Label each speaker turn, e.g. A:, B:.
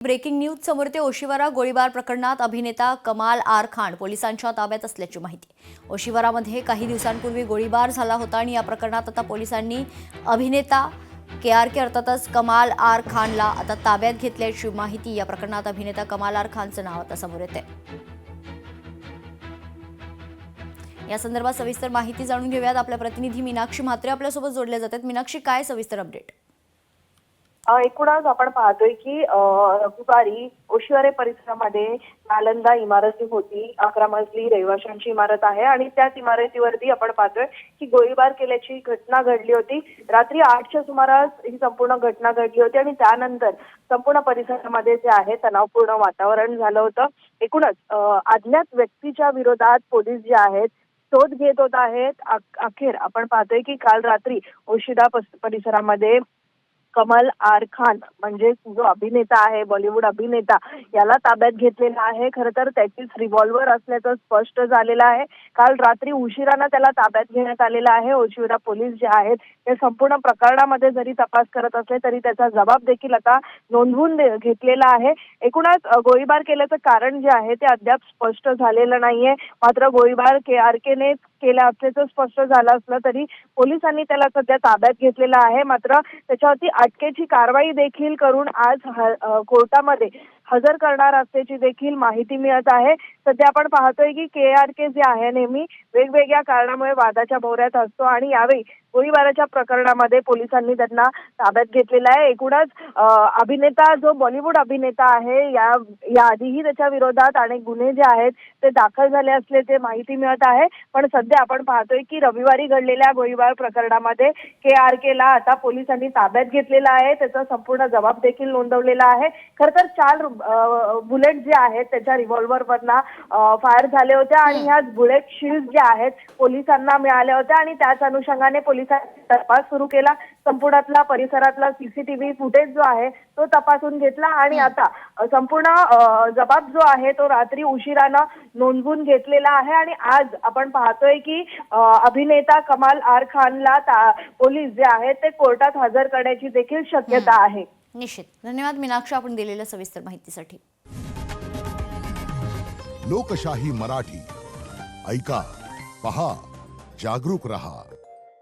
A: Breaking news समोर येते। ओशिवरा गोळीबार प्रकरणात अभिनेता कमाल आर खान पोलिसांच्या ताब्यात असल्याची माहिती। ओशिवरामध्ये काही दिवसांपूर्वी गोळीबार झाला होता आणि या प्रकरणात आता पोलिसांनी अभिनेता KRK अर्थातच कमाल आर खानला आता ताब्यात घेतल्याची माहिती। या प्रकरणात अभिनेता कमाल आर खानचं नाव आता समोर येते। या संदर्भात सविस्तर माहिती जाणून घेऊयात। आपल्या प्रतिनिधी मीनाक्षी म्हात्रे आपल्यासोबत जोडल्या जातात। मीनाक्षी, काय सविस्तर अपडेट?
B: एकूणच आपण पाहतोय की रविवारी ओशिवरे परिसरामध्ये नालंदा इमारत होती। 11 मजली रहिवाशांची इमारत आहे आणि त्याच इमारतीवरती आपण पाहतोय की गोळीबार केल्याची घटना घडली होती। रात्री 8च्या सुमारास ही संपूर्ण घटना घडली होती आणि त्यानंतर संपूर्ण परिसरामध्ये जे आहे तणावपूर्ण वातावरण झालं होतं। एकूणच अज्ञात व्यक्तीच्या विरोधात पोलीस जे आहेत शोध घेत होत आहेत। अखेर आपण पाहतोय की काल रात्री ओशिवरा परिसरामध्ये कमाल आर खान म्हणजे जो अभिनेता आहे, बॉलिवूड अभिनेता, याला ताब्यात घेतलेला आहे। खरं तर त्याचीच रिव्हॉल्वर असल्याचं स्पष्ट झालेलं आहे। काल रात्री उशिराने त्याला ताब्यात घेण्यात आलेला आहे। ओशिवरा पोलीस जे आहेत ते संपूर्ण प्रकरणामध्ये जरी तपास करत असले तरी त्याचा जबाब देखील आता नोंदवून घेतलेला आहे। एकूणच गोळीबार केल्याचं कारण जे आहे ते अद्याप स्पष्ट झालेलं नाहीये। मात्र गोळीबार KRKने केला असल्याचं स्पष्ट झालं असलं तरी पोलिसांनी त्याला सध्या ताब्यात घेतलेलं आहे। मात्र त्याच्यावरती अटकेची कारवाई देखील करून आज कोर्टामध्ये हजर करणार असल्याची देखील माहिती मिळत आहे। सध्या आपण पाहतोय की KRK जे आहे नेहमी वेगवेगळ्या कारणामुळे वादाच्या भोवऱ्यात असतो आणि यावेळी गोळीबाराच्या प्रकरणामध्ये पोलिसांनी त्यांना ताब्यात घेतलेला आहे। एकूणच अभिनेता जो बॉलिवूड अभिनेता आहे या आधीही त्याच्या विरोधात अनेक गुन्हे जे आहेत ते दाखल झाले असल्याचे माहिती मिळत आहे। पण सध्या आपण पाहतोय की रविवारी घडलेल्या गोळीबार प्रकरणामध्ये KRKला आता पोलिसांनी ताब्यात घेतलेला आहे। त्याचा संपूर्ण जबाब देखील नोंदवलेला आहे। खरं तर 4 बुलेट जे आहेत त्याच्या रिव्हॉल्वरवरना फायर झाले होते आणि ह्या बुलेट शिल्ड जे आहेत पोलिसांना मिळाल्या होत्या आणि त्याच अनुषंगाने पोलिसांनी तपास सुरू केला। संपूर्णातला परिसरातला CCTV फुटेज जो आहे तो तपासून घेतला आणि आता संपूर्ण जबाब जो आहे तो रात्री उशिराने नोंदवून घेतलेला आहे आणि आज आपण पाहतोय की अभिनेता कमाल आर खानला पोलीस जे आहेत ते कोर्टात हजर करण्याची देखील शक्यता आहे।
A: निश्चित। धन्यवाद मीनाक्षी, आपण दिलेल्या सविस्तर माहितीसाठी।
C: लोकशाही मराठी ऐका, पहा, जागरूक रहा।